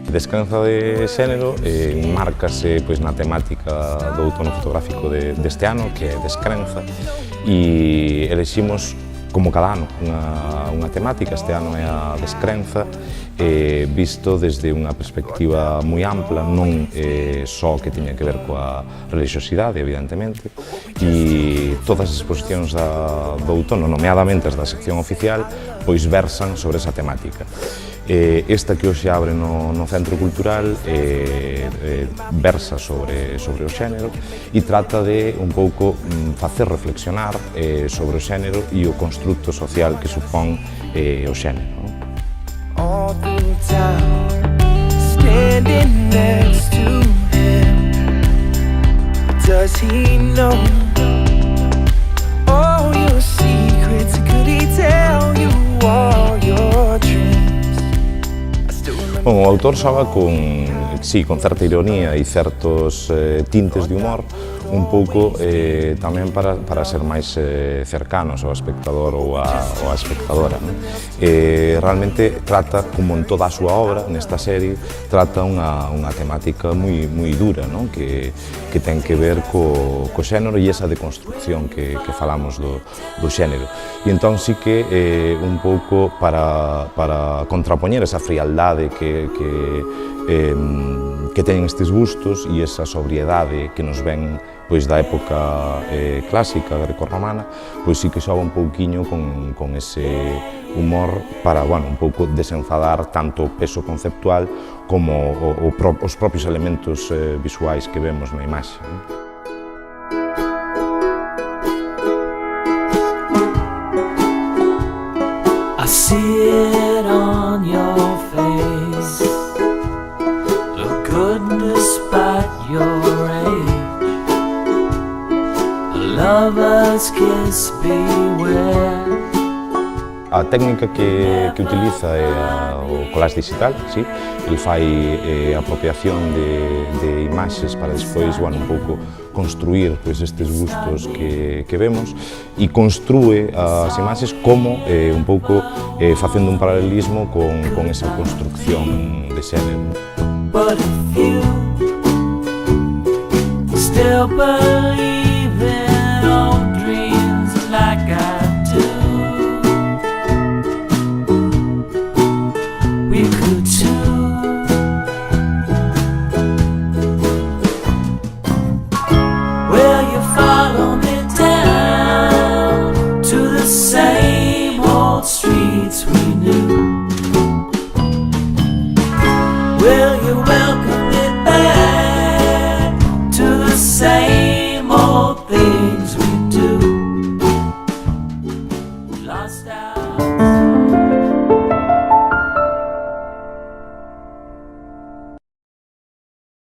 Descrenza de xénero márcase na temática do outono fotográfico deste ano, que é Descrenza, e eleximos como cada ano unha temática. Este ano é a descrenza, visto desde unha perspectiva moi ampla, non só que tiña que ver coa religiosidade, evidentemente, e todas as exposicións do outono, nomeadamente as da sección oficial, pois versan sobre esa temática. Esta que hoxe abre no Centro Cultural versa sobre o xénero e trata de un pouco facer reflexionar sobre o xénero e o construto social que supón o xénero. All through town, standing next to him, does he know all your secrets? Could he tell you all your dreams? O autor xoga con certa ironía e certos tintes de humor, un pouco tamén para ser máis cercanos ao espectador ou á espectadora. Realmente trata, como en toda a súa obra, nesta serie, trata unha temática moi dura, que ten que ver co xénero e esa deconstrucción que falamos do xénero. E entón sí que un pouco para contrapoñer esa frialdade que teñen estes gustos e esa sobriedade que nos ven da época clásica grecorromana, pois sí que xoga un pouquiño con ese humor para, un pouco desenfadar tanto o peso conceptual como os propios elementos visuais que vemos na imaxe. I see it on your face, look good despite your age, a lover's kiss beware. A técnica que utiliza é o collage digital, sí. Ele fai apropiación de imaxes para despois, un pouco construir estes gustos que vemos e construe as imaxes como un pouco facendo un paralelismo con esa construcción de xénero. But if you still believe in old dreams like I do, we could too. Will you follow me down to the same old streets we knew? Will you welcome me back to the same old thing?